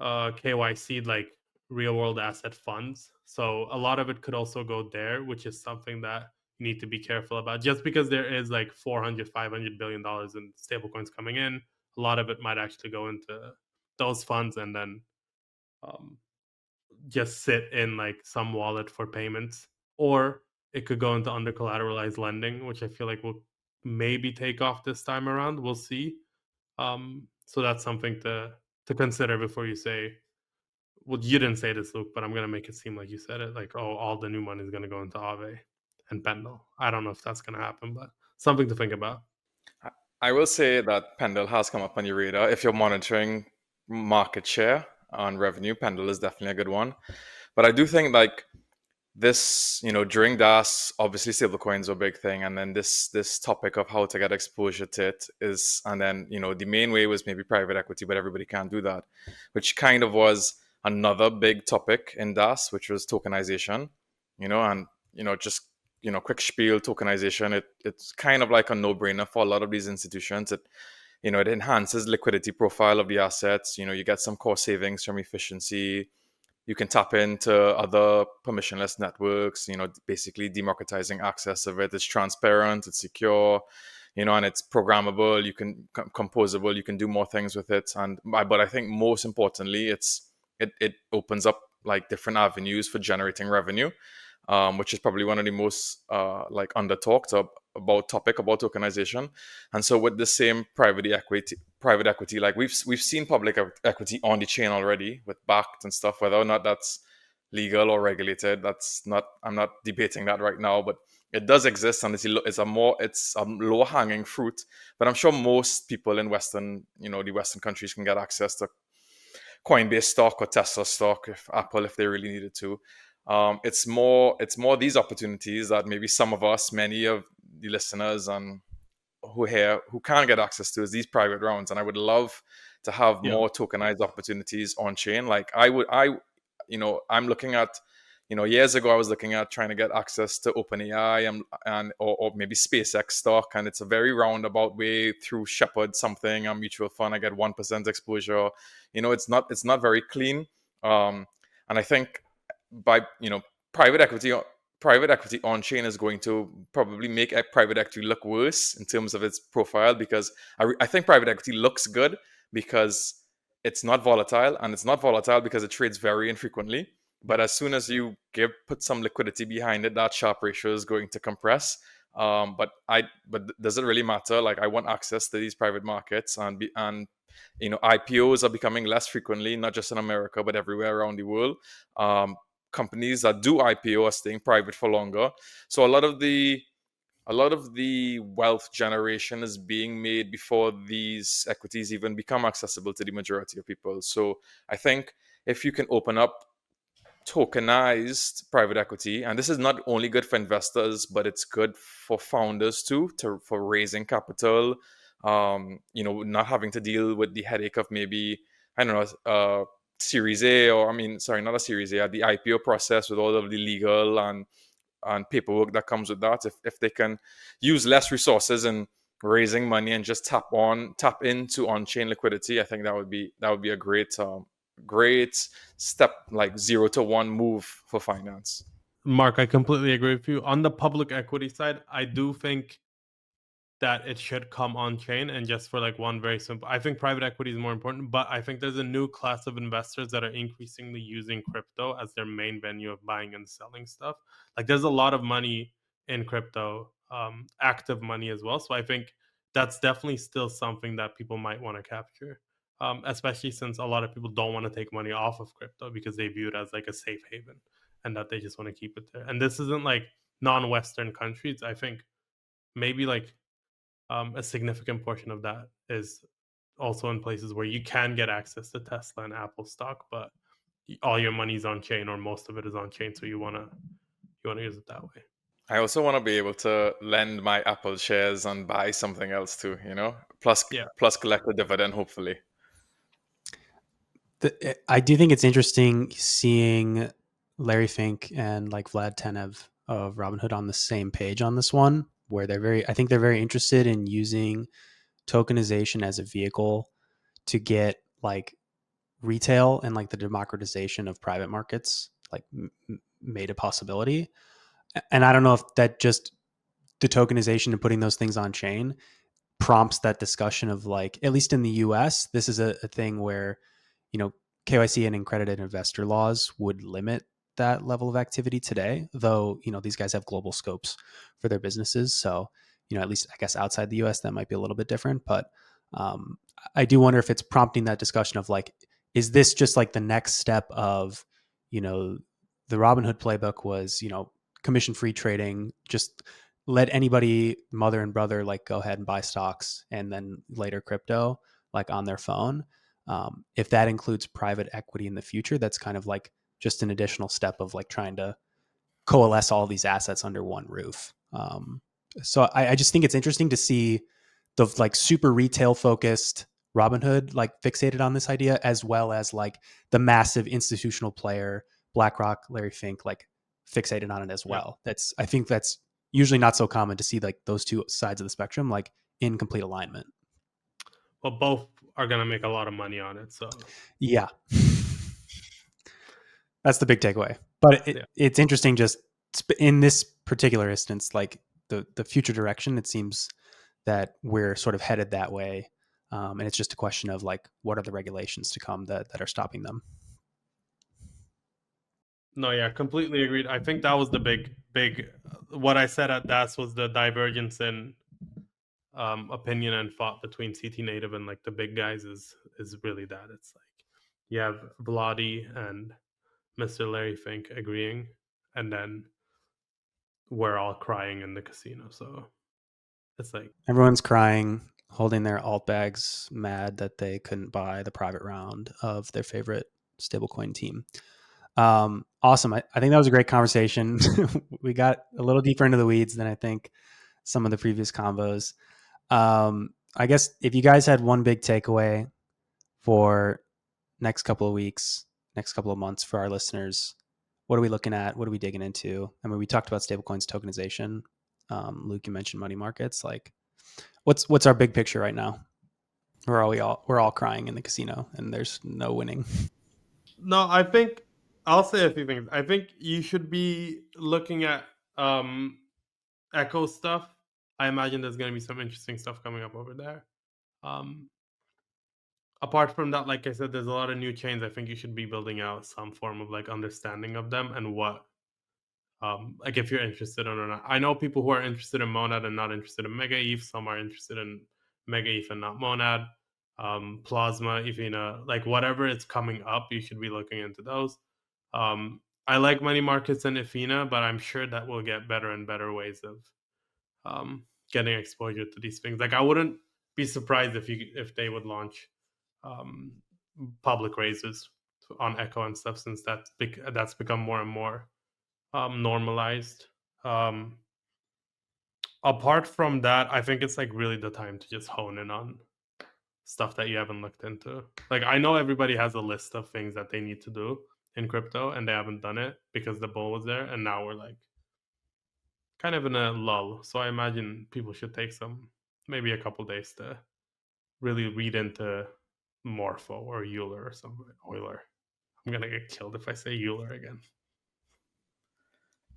Speaker 2: KYC, like real world asset funds. So a lot of it could also go there, which is something that you need to be careful about. Just because there is like 400, $500 billion in stablecoins coming in, a lot of it might actually go into those funds and then just sit in like some wallet for payments. Or it could go into under collateralized lending, which I feel like will maybe take off this time around. We'll see. So that's something to consider before you say, well, you didn't say this, Luke, but I'm going to make it seem like you said it. Like, oh, all the new money is going to go into Aave and Pendle. I don't know if that's going to happen, but something to think about.
Speaker 4: I will say that Pendle has come up on your radar. If you're monitoring market share on revenue, Pendle is definitely a good one. But I do think like this, during DAS, obviously stablecoins were a big thing, and then this topic of how to get exposure to it is, and then the main way was maybe private equity, but everybody can't do that, which kind of was another big topic in DAS, which was tokenization, and just quick spiel tokenization. It's kind of like a no-brainer for a lot of these institutions. It enhances liquidity profile of the assets. You get some cost savings from efficiency. You can tap into other permissionless networks, basically democratizing access of it. It's transparent, it's secure, and it's programmable. You can composable. You can do more things with it. But I think most importantly, it opens up like different avenues for generating revenue, which is probably one of the most like under talked about tokenization. And so with the same private equity, like we've seen public equity on the chain already with Backed and stuff. Whether or not that's legal or regulated, I'm not debating that right now, but it does exist, and it's a low hanging fruit. But I'm sure most people in the Western countries can get access to Coinbase stock or Tesla stock, if they really needed to. It's more these opportunities that maybe some of us, many of the listeners and who can't get access to, is these private rounds. And I would love to have more tokenized opportunities on chain. Like I'm looking at, years ago I was looking at trying to get access to OpenAI or maybe SpaceX stock, and it's a very roundabout way through Shepherd something, a mutual fund. I get 1% exposure. It's not very clean. And I think by private equity on chain is going to probably make private equity look worse in terms of its profile, because I think private equity looks good because it's not volatile, and it's not volatile because it trades very infrequently. But as soon as you put some liquidity behind it, that Sharpe ratio is going to compress. But does it really matter? Like, I want access to these private markets, and IPOs are becoming less frequently, not just in America but everywhere around the world. Companies that do IPO are staying private for longer. So a lot of the wealth generation is being made before these equities even become accessible to the majority of people. So I think if you can open up tokenized private equity, and this is not only good for investors, but it's good for founders too, for raising capital, not having to deal with the headache of maybe, I don't know, Series A, or not a Series A, the IPO process with all of the legal and paperwork that comes with that. If they can use less resources in raising money and just tap into on-chain liquidity, I think that would be a great step, like 0 to 1 move for finance.
Speaker 2: Mark, I completely agree with you. On the public equity side, I do think that it should come on chain, and just for like one very simple, I think private equity is more important, but I think there's a new class of investors that are increasingly using crypto as their main venue of buying and selling stuff. Like, there's a lot of money in crypto, active money as well. So I think that's definitely still something that people might want to capture, especially since a lot of people don't want to take money off of crypto because they view it as like a safe haven and that they just want to keep it there. And this isn't like non-Western countries. I think maybe like a significant portion of that is also in places where you can get access to Tesla and Apple stock, but all your money's on chain, or most of it is on chain, so you wanna use it that way.
Speaker 4: I also want to be able to lend my Apple shares and buy something else too, plus collect a dividend, hopefully.
Speaker 3: I do think it's interesting seeing Larry Fink and like Vlad Tenev of Robinhood on the same page on this one, where I think they're very interested in using tokenization as a vehicle to get like retail and like the democratization of private markets like made a possibility. And I don't know if that just the tokenization and putting those things on chain prompts that discussion of like, at least in the US, this is a thing where, KYC and accredited investor laws would limit that level of activity today, though, these guys have global scopes for their businesses. So, at least I guess outside the US, that might be a little bit different. But I do wonder if it's prompting that discussion of like, is this just like the next step of, the Robinhood playbook was, commission free trading, just let anybody, mother and brother, like go ahead and buy stocks and then later crypto like on their phone. If that includes private equity in the future, that's kind of like just an additional step of like trying to coalesce all these assets under one roof. So I just think it's interesting to see the like super retail focused Robinhood like fixated on this idea, as well as like the massive institutional player BlackRock, Larry Fink, like fixated on it as well. I think that's usually not so common to see like those two sides of the spectrum like in complete alignment.
Speaker 2: Well, both are going to make a lot of money on it. So
Speaker 3: yeah, that's the big takeaway. But it's interesting just in this particular instance, like the future direction, it seems that we're sort of headed that way. And it's just a question of like, what are the regulations to come that are stopping them?
Speaker 2: No, yeah, completely agreed. I think that was the big, what I said at DAS was the divergence in opinion and thought between CT Native and like the big guys is really that. It's like you have Vladi and Mr. Larry Fink agreeing, and then we're all crying in the casino. So it's like
Speaker 3: everyone's crying, holding their alt bags, mad that they couldn't buy the private round of their favorite stablecoin team. Awesome. I think that was a great conversation. We got a little deeper into the weeds than I think some of the previous combos. I guess if you guys had one big takeaway for next couple of weeks, next couple of months for our listeners, what are we looking at? What are we digging into? I mean, we talked about stablecoins tokenization. Luke, you mentioned money markets. Like, what's our big picture right now? Or are we're all crying in the casino and there's no winning?
Speaker 2: No, I think I'll say a few things. I think you should be looking at Echo stuff. I imagine there's going to be some interesting stuff coming up over there. Apart from that, like I said, there's a lot of new chains. I think you should be building out some form of like understanding of them and what, like if you're interested in or not. I know people who are interested in Monad and not interested in Mega ETH. Some are interested in Mega ETH and not Monad. Plasma, Ifina, like whatever is coming up, you should be looking into those. I like money markets and Ifina, but I'm sure that we'll get better and better ways of getting exposure to these things. Like I wouldn't be surprised if they would launch public raises on Echo and stuff, since that's become more and more normalized. Apart from that, I think it's like really the time to just hone in on stuff that you haven't looked into. Like I know everybody has a list of things that they need to do in crypto and they haven't done it because the bull was there, and now we're like kind of in a lull. So I imagine people should take maybe a couple days to really read into Morpho or Euler or something. Euler. I'm gonna get killed if I say Euler again.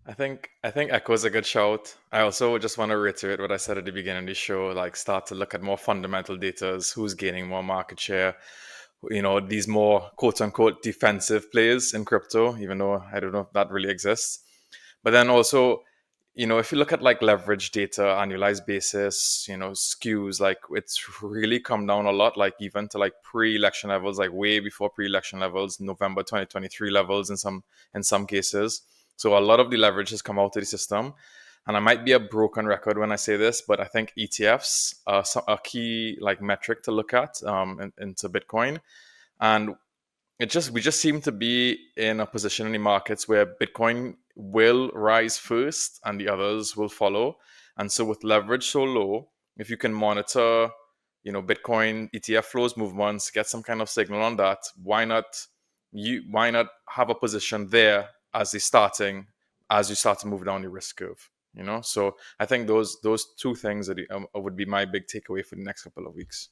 Speaker 4: I think Echo is a good shout. I also just want to reiterate what I said at the beginning of the show, like start to look at more fundamental data, who's gaining more market share, these more quote unquote defensive players in crypto, even though I don't know if that really exists. But then also, if you look at like leverage data, annualized basis, skews, like it's really come down a lot, like even to like pre-election levels, like way before pre-election levels, November 2023 levels in some cases. So a lot of the leverage has come out of the system. And I might be a broken record when I say this, but I think ETFs are a key like metric to look at into Bitcoin. And we just seem to be in a position in the markets where Bitcoin will rise first and the others will follow. And so with leverage so low, if you can monitor, Bitcoin ETF flows, movements, get some kind of signal on that, why not have a position there as you start to move down the risk curve, So I think those two things would be my big takeaway for the next couple of weeks.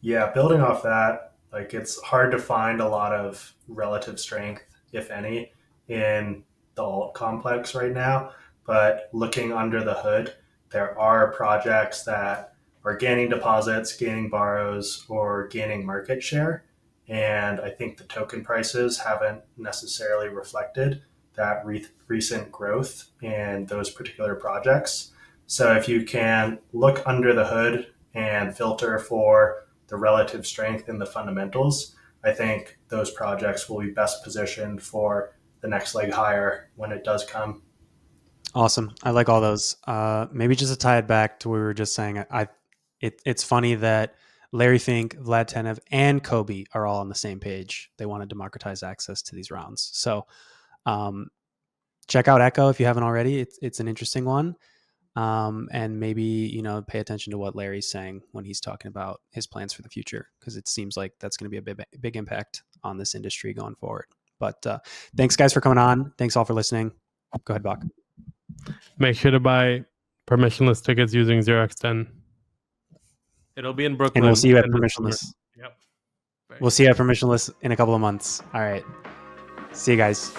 Speaker 1: Yeah, building off that, like it's hard to find a lot of relative strength, if any, in the alt complex right now. But looking under the hood, there are projects that are gaining deposits, gaining borrows, or gaining market share. And I think the token prices haven't necessarily reflected that recent growth in those particular projects. So if you can look under the hood and filter for the relative strength in the fundamentals, I think those projects will be best positioned for the next leg higher when it does come.
Speaker 3: Awesome. I like all those. Maybe just to tie it back to what we were just saying, it's funny that Larry Fink, Vlad Tenev, and Kobe are all on the same page. They want to democratize access to these rounds. So Check out Echo if you haven't already. It's an interesting one. And maybe, pay attention to what Larry's saying when he's talking about his plans for the future, because it seems like that's going to be a big impact on this industry going forward. But thanks, guys, for coming on. Thanks all for listening. Go ahead, Bach.
Speaker 2: Make sure to buy permissionless tickets using 0x10. It'll be in Brooklyn.
Speaker 3: And we'll see you at
Speaker 2: in December.
Speaker 3: permissionless.
Speaker 2: Yep.
Speaker 3: We'll see you at permissionless in a couple of months. All right. See you guys.